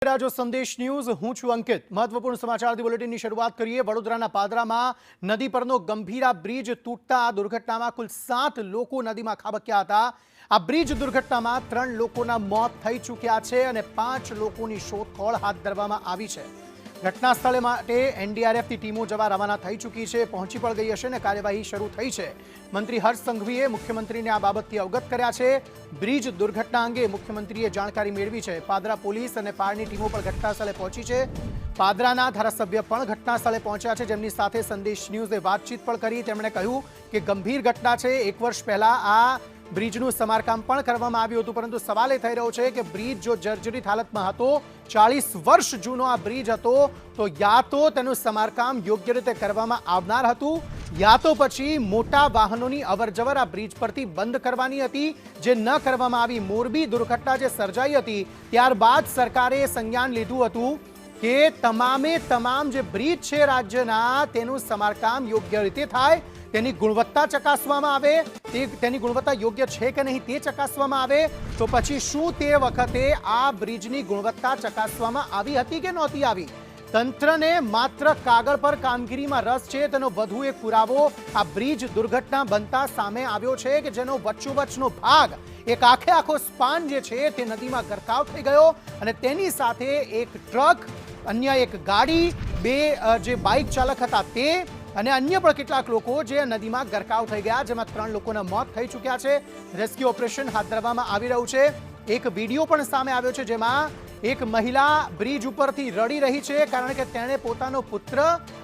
રહ્યા છો સંદેશ ન્યૂઝ। હું છું અંકિત। મહત્વપૂર્ણ સમાચારથી બુલેટિનની શરૂઆત કરીએ। વડોદરાના પાદરામાં નદી પરનો ગંભીરા બ્રિજ તૂટતા આ દુર્ઘટનામાં કુલ 7 લોકો નદીમાં ખાબક્યા હતા। આ બ્રિજ દુર્ઘટનામાં 3 લોકોના મોત થઈ ચૂક્યા છે અને 5 લોકોની શોધખોળ હાથ ધરવામાં આવી છે। ઘટના સ્થળે માટે એનડીઆરએફની ટીમો જવા રવાના થઈ ચૂકી છે, પહોંચી પણ ગઈ હશે અને કાર્યવાહી શરૂ થઈ છે। મંત્રી હર્ષ સંઘવીએ મુખ્યમંત્રીને આ બાબતથી અવગત કર્યા છે। બ્રિજ દુર્ઘટના અંગે મુખ્યમંત્રીએ જાણકારી મેળવી છે। પાદરા પોલીસ અને ફાયરની ટીમો પણ ઘટનાસ્થળે પહોંચી છે। પાદરાના ધારાસભ્ય પણ ઘટનાસ્થળે પહોંચ્યા છે, જેમની સાથે સંદેશ ન્યૂઝે વાતચીત પણ કરી। તેમણે કહ્યું કે ગંભીર ઘટના છે। 1 વર્ષ પહેલા આ બ્રિજનું સમારકામ પણ કરવામાં આવ્યું હતું, પરંતુ સવાલ એ થઈ રહ્યો છે કે બ્રિજ જો જર્જરિત હાલતમાં હતો, 40 વર્ષ જૂનો આ બ્રિજ હતો, તો યા તો તેનું સમારકામ યોગ્ય રીતે કરવામાં આવનાર હતું, યા તો પછી મોટા વાહનોની અવરજવર આ બ્રિજ પરથી બંધ કરવાની હતી, જે ન કરવામાં આવી। મોરબી દુર્ઘટના જે સર્જાઈ હતી ત્યારબાદ સરકારે સંજ્ઞાન લીધું હતું કે તમામે તમામ જે બ્રિજ છે રાજ્યના, તેનું સમારકામ યોગ્ય રીતે થાય, તેની ગુણવત્તા ચકાસવામાં આવે, તેની ગુણવત્તા યોગ્ય છે કે નહીં તે ચકાસવામાં આવે। તો પછી શું તે વખતે આ બ્રિજની ગુણવત્તા ચકાસવામાં આવી હતી કે નહોતી આવી? તંત્રને માત્ર કાગળ પર કામગીરીમાં રસ છે, તેનો વધુ એક પુરાવો આ બ્રિજ દુર્ઘટના બનતા સામે આવ્યો છે કે જેનો વચ્ચોવચ્ચનો ભાગ, એક આખો સ્પાન જે છે તે નદીમાં ગરકાવ થઈ ગયો અને તેની સાથે એક ટ્રક, અન્ય એક ગાડી, 2 જે બાઇક ચાલક હતા તે અને અન્ય પણ કેટલાક લોકો જે નદીમાં ગરકાવ થઈ ગયા, જેમાં 3 લોકોના મોત થઈ ચૂક્યા છે। રેસ્ક્યુ ઓપરેશન હાથ ધરવામાં આવી રહ્યું છે। એક વિડીયો પણ સામે આવ્યો છે, જેમાં એક મહિલા બ્રિજ ઉપરથી રડી રહી છે, કારણ કે તેણે પોતાનો પુત્ર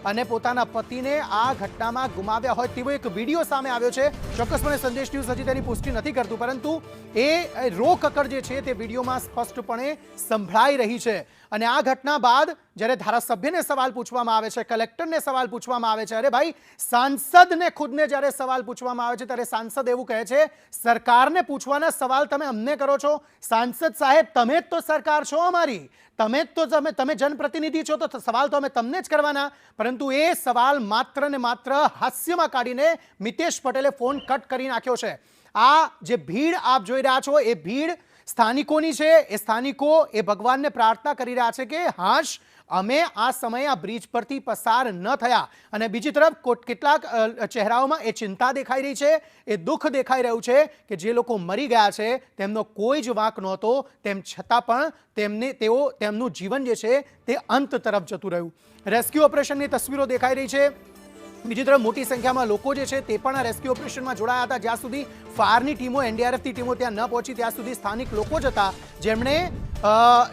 અને પોતાના પતિને આ ઘટનામાં ગુમાવ્યા હોય તેવો એક વિડીયો સામે આવ્યો છે। ચોક્કસપણે સંદેશ ન્યૂઝ હજી તેની પુષ્ટિ નથી કરતું, પરંતુ એ રોકકડ જે છે તે વિડીયોમાં સ્પષ્ટપણે સંભળાઈ રહી છે। અને આ ઘટના બાદ જ્યારે ધારાસભ્યને સવાલ પૂછવામાં આવે છે, કલેક્ટરને સવાલ પૂછવામાં આવે છે, અરે ભાઈ, સાંસદને ખુદને જ્યારે સવાલ પૂછવામાં આવે છે ત્યારે સાંસદ એવું કહે છે, સરકારને પૂછવાના સવાલ તમે અમને કરો છો? સાંસદ સાહેબ, તમે જ તો સરકાર છો અમારી, તમે જનપ્રતિનિધિ છો, તો સવાલ તો અમે તમને જ કરવાના। પરંતુ એ સવાલ માત્ર ને માત્ર હાસ્યમાં કાઢીને મિતેશ પટેલે ફોન કટ કરી નાખ્યો છે। આ જે ભીડ આપ જોઈ રહ્યા છો, એ ભીડ સ્થાનિકોની છે। એ સ્થાનિકો એ ભગવાનને પ્રાર્થના કરી રહ્યા છે કે હાશ, અમે આ સમયે આ બ્રિજ પરથી પસાર ન થયા। અને બીજી તરફ કેટલાક ચહેરાઓમાં એ ચિંતા દેખાઈ રહી છે, એ દુઃખ દેખાઈ રહ્યું છે કે જે લોકો મરી ગયા છે તેમનો કોઈ જ વાંક નહોતો, તેમ છતાં પણ તેમનું જીવન જે છે તે અંત તરફ જતું રહ્યું। રેસ્ક્યુ ઓપરેશનની તસવીરો દેખાઈ રહી છે। બીજી તરફ મોટી સંખ્યામાં લોકો જે છે તે પણ આ રેસ્ક્યુ ઓપરેશનમાં જોડાયા હતા। જ્યાં સુધી ફાયરની ટીમો, એનડીઆરએફની ટીમો ત્યાં ન પહોંચી ત્યાં સુધી સ્થાનિક લોકો જ હતા જેમણે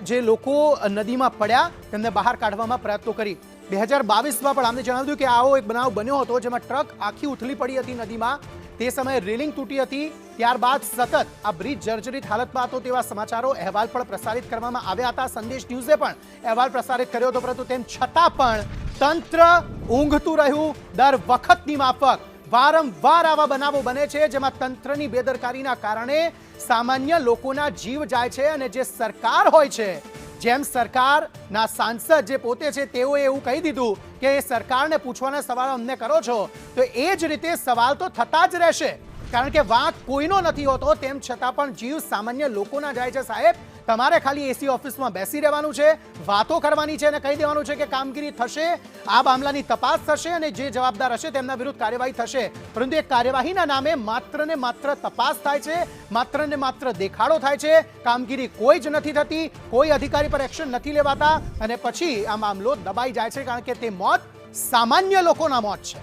જે લોકો નદીમાં પડ્યા તેમને બહાર કાઢવામાં પ્રયત્નો કરી। 2022માં પણ અમને જણાવ્યું કે આવો એક બનાવ બન્યો હતો, જેમાં ટ્રક આખી ઉથલી પડી હતી નદીમાં। તે સમયે રેલિંગ તૂટી હતી, ત્યારબાદ સતત આ બ્રિજ જર્જરિત હાલતમાં હતો તેવા સમાચારો, અહેવાલ પણ પ્રસારિત કરવામાં આવ્યા હતા। સંદેશ ન્યૂઝે પણ અહેવાલ પ્રસારિત કર્યો હતો, પરંતુ તેમ છતાં પણ તંત્ર ઊંઘતું રહ્યું। દર વખતની માફક વારંવાર આવા બનાવો બને છે, જેમાં તંત્રની બેદરકારીના કારણે સામાન્ય લોકોના જીવ જાય છે અને જે સરકાર હોય છે, જેમ સરકારના સાંસદ જે પોતે છે તેઓએ એવું કહી દીધું કે સરકારને પૂછવાના સવાલો અમને કરો છો, તો એ જ રીતે સવાલ તો થતા જ રહેશે, કારણ કે વાંક કોઈનો નથી હોતો। તેમ છતાં પણ જીવ સામાન્ય લોકોના જાય છે। સાહેબ, તમારે ખાલી એસી ઓફિસમાં બેસી રહેવાનું છે, વાતો કરવાની છે અને કહી દેવાનું છે કે કામગીરી થશે, આ મામલાની તપાસ થશે અને જે જવાબદાર હશે તેમના વિરુદ્ધ કાર્યવાહી થશે। પરંતુ એ કાર્યવાહીના નામે માત્ર ને માત્ર તપાસ થાય છે, માત્ર ને માત્ર દેખાડો થાય છે, કામગીરી કોઈ જ નથી થતી, કોઈ અધિકારી પર એક્શન નથી લેવાતા અને પછી આ મામલો દબાઈ જાય છે, કારણ કે તે મોત સામાન્ય લોકોના મોત છે।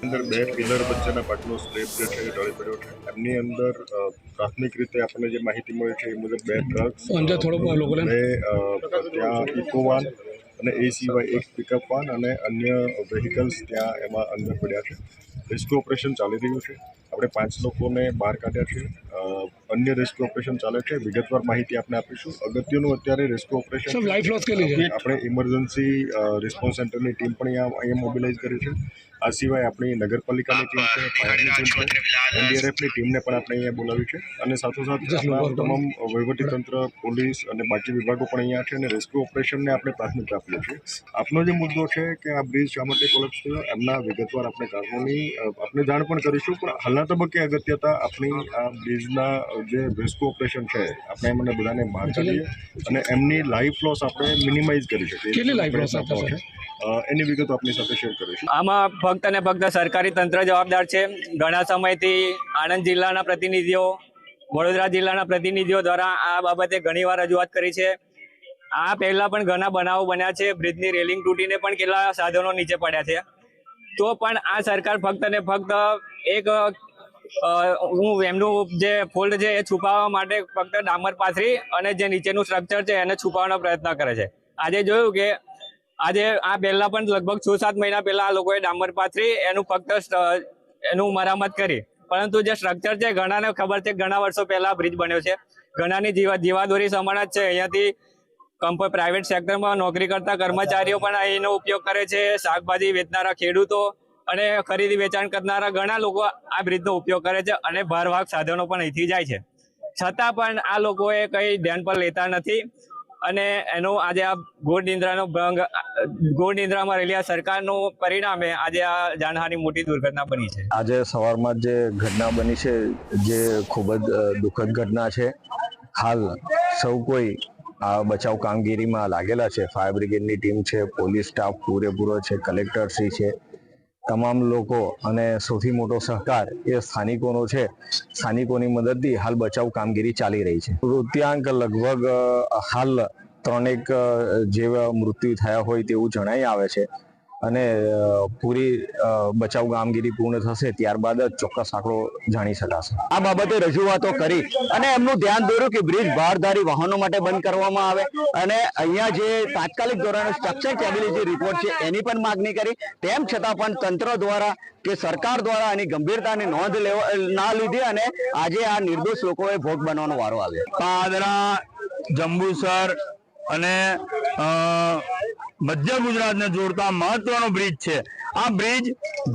અંદર 2 પિલર વચ્ચેના પાટનો સ્લેબ જે છે એ ઢળી પડ્યો છે। એમની અંદર પ્રાથમિક રીતે આપણને જે માહિતી મળી છે એ મુજબ 2 ટ્રક્સ, ત્યાં ઇકોવાન અને એ સિવાય 1 પિકઅપ વાન અને અન્ય વ્હીકલ્સ ત્યાં એમાં અંદર પડ્યા છે। રેસ્ક્યુ ઓપરેશન ચાલી રહ્યું છે। આપણે 5 લોકોને બહાર કાઢ્યા છે। અન્ય રેસ્ક્યુ ઓપરેશન ચાલે છે। વિગતવાર માહિતી આપણે આપીશું। અગત્યનું અત્યારે રેસ્ક્યુ ઓપરેશન આપણે ઇમરજન્સી રિસ્પોન્સ સેન્ટરની ટીમ પણ અહીંયા મોબિલાઇઝ કરી છે। આ સિવાય આપણી નગરપાલિકાની ટીમ છે, ફાયરની ટીમ છે, એનડીઆરએફની ટીમને પણ આપણે અહીંયા બોલાવી છે અને સાથોસાથ આપણા તમામ વહીવટીતંત્ર, પોલીસ અને બાકી વિભાગો પણ અહીંયા છે અને રેસ્ક્યુ ઓપરેશનને આપણે પ્રાથમિકતા આપીએ છીએ। આપનો જે મુદ્દો છે કે આ બ્રિજ શા માટે કોલેપ્સ થયો, એમના વિગતવાર આપણે કારણોની આપણે જાણ પણ કરીશું, પણ હાલના છેલ્લા તબક્કે અગત્યતા આપણી આ બ્રિજના જે રેસ્ક્યુ ઓપરેશન છે આપણે એમને બધાને બહાર કાઢીએ અને એમની લાઈફ લોસ આપણે મિનિમાઇઝ કરી શકીએ. કેટલી લાઈફ લોસ છે એની વિગતો આપની સાથે શેર કરીશું. આમાં ફક્ત અને ફક્ત સરકારી તંત્ર જવાબદાર છે. ઘણા સમયથી આણંદ જિલ્લાના પ્રતિનિધિઓ, વડોદરા જિલ્લાના પ્રતિનિધિઓ દ્વારા આ બાબતે ઘણીવાર રજૂઆત કરી છે. આ પહેલા પણ ઘણા બનાવો બન્યા છે. બ્રિજની રેલિંગ તૂટીને પણ કેટલા સાધનો નીચે પડ્યા છે. તો પણ આ સરકાર ફક્ત અને ફક્ત એક એમનું જે ફોલ્ટ છે એ છુપાવવા માટે ફક્ત ડામર પાથરી અને જે નીચેનું સ્ટ્રક્ચર છે એને છુપાવવાનો પ્રયત્ન કરે છે. આજે જોયું કે આજે આ પહેલા પણ લગભગ 6-7 મહિના પહેલા આ લોકોએ ડામર પાથરી એનું ફક્ત એનું મરામત કરી, પરંતુ જે સ્ટ્રક્ચર છે ઘણાને ખબર છે ઘણા વર્ષો પહેલા બ્રિજ બન્યો છે. ઘણાની જીવાદોરી સમાન જ છે. અહીંયાથી પ્રાઇવેટ સેક્ટરમાં નોકરી કરતા કર્મચારીઓ પણ અહીંનો ઉપયોગ કરે છે. શાકભાજી વેચનારા ખેડૂતો અને ખરીદી વેચાણ કરનારા ઘણા લોકો આ બ્રિજનો ઉપયોગ કરે છે અને ભારવાહક સાધનો પણ અહીંથી જાય છે. છતાં પણ આ લોકોએ કંઈ ધ્યાન પર લેતા નથી અને એનો આજે આ ઘોર નિંદ્રામાં રહેલી આ સરકારનું પરિણામે આજે આ જાનહાની મોટી દુર્ઘટના બની છે. આજે સવારમાં જે ઘટના બની છે જે ખૂબ જ દુઃખદ ઘટના છે. હાલ સૌ કોઈ આ બચાવ કામગીરીમાં લાગેલા છે. ફાયર બ્રિગેડની ટીમ છે, પોલીસ સ્ટાફ પૂરેપૂરો છે, કલેક્ટરશ્રી છે, તમામ લોકો અને સૌથી મોટો સહકાર એ સ્થાનિકોનો છે. સ્થાનિકોની મદદથી હાલ બચાવ કામગીરી ચાલી રહી છે. મૃત્યાંક લગભગ હાલ 3 જેવા મૃત્યુ થયા હોય તેવું જણાઈ આવે છે અને પૂરી બચાવ કામગીરી પૂર્ણ થશે ત્યારબાદ જ ચોક્કસ આંકડો જાણી શકાશે. આ બાબતે રજૂઆતો કરી અને એમનું ધ્યાન દોર્યું કે બ્રિજ ભારધારી વાહનો માટે બંધ કરવામાં આવે અને અહીંયા જે તાત્કાલિક ધોરણે સ્ટ્રક્ચર સ્ટેબિલિટી રિપોર્ટ છે એની પણ માગણી કરી. તેમ છતાં પણ તંત્ર દ્વારા કે સરકાર દ્વારા એની ગંભીરતાની નોંધ ના લીધી અને આજે આ નિર્દોષ લોકોએ ભોગ બનવાનો વારો આવ્યો. પાદરા, જંબુસર અને મધ્ય ગુજરાતને જોડતા મહત્વનો બ્રિજ છે. આ બ્રિજ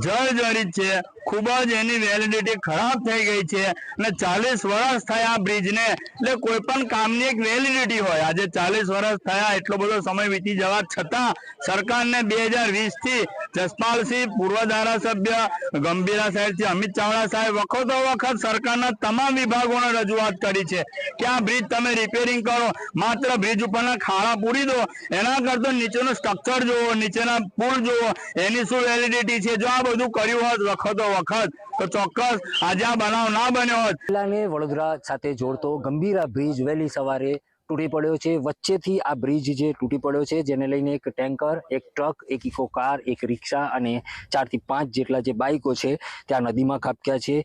જર્જરિત છે, ખૂબ જ એની વેલિડિટી ખરાબ થઈ ગઈ છે અને 40 વર્ષ થયા આ બ્રિજને. એટલે કોઈ પણ કામની એક વેલિડિટી હોય. આજે 40 વર્ષ થયા, એટલો બધો સમય વીતી જવા છતાં સરકારને 2020 થી જસપાલસિંહ, પૂર્વ ધારાસભ્ય ગંભીરા સાહેબથી અમિત ચાવડા સાહેબ વખતો વખત સરકારના તમામ વિભાગોને રજૂઆત કરી છે કે આ બ્રિજ તમે રિપેરિંગ કરો. માત્ર બ્રિજ ઉપરના ખાડા પૂરી દો, એના કરતા નીચેનું સ્ટ્રક્ચર જુઓ, નીચેના પુલ જુઓ, એની શું વેલિડિટી છે. જો આ બધું કર્યું હોત વખતો વખત તો ચોક્કસ આજે આ બનાવ ના બન્યો હોત. જિલ્લાને વડોદરા સાથે જોડતો ગંભીરા બ્રિજ વહેલી સવારે તૂટી પડ્યો છે. વચ્ચેથી આ બ્રિજ જે તૂટી પડ્યો છે જેને લઈને એક ટેન્કર, એક ટ્રક, એક ઇકો કાર, એક રિક્ષા અને 4 થી 5 જેટલા જે બાઇકો છે ત્યાં નદીમાં ખાબક્યા છે.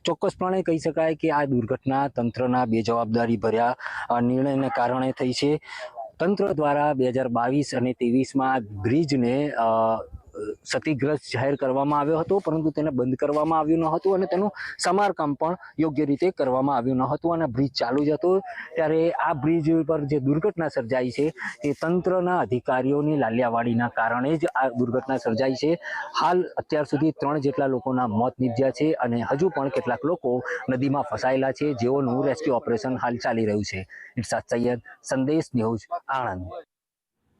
ચોક્કસપણે કહી શકાય કે આ દુર્ઘટના તંત્રના બેજવાબદારી ભર્યા નિર્ણયને કારણે થઈ છે. તંત્ર દ્વારા 2022 અને 2023માં બ્રિજને ક્ષતિગ્રસ્ત જાહેર કરવામાં આવ્યો હતો, પરંતુ તેને બંધ કરવામાં આવ્યું ન હતું અને તેનું સમારકામ પણ યોગ્ય રીતે કરવામાં આવ્યું ન હતું અને બ્રિજ ચાલુ જ હતો. ત્યારે આ બ્રિજ પર જે દુર્ઘટના સર્જાઈ છે તે તંત્રના અધિકારીઓની લાલિયાવાડીના કારણે જ આ દુર્ઘટના સર્જાઈ છે. હાલ અત્યાર સુધી 3 જેટલા લોકોના મોત નીપજ્યા છે અને હજુ પણ કેટલાક લોકો નદીમાં ફસાયેલા છે જેઓનું રેસ્ક્યુ ઓપરેશન હાલ ચાલી રહ્યું છે. ઇરશાદ સૈયદ, સંદેશ ન્યૂઝ, આણંદ.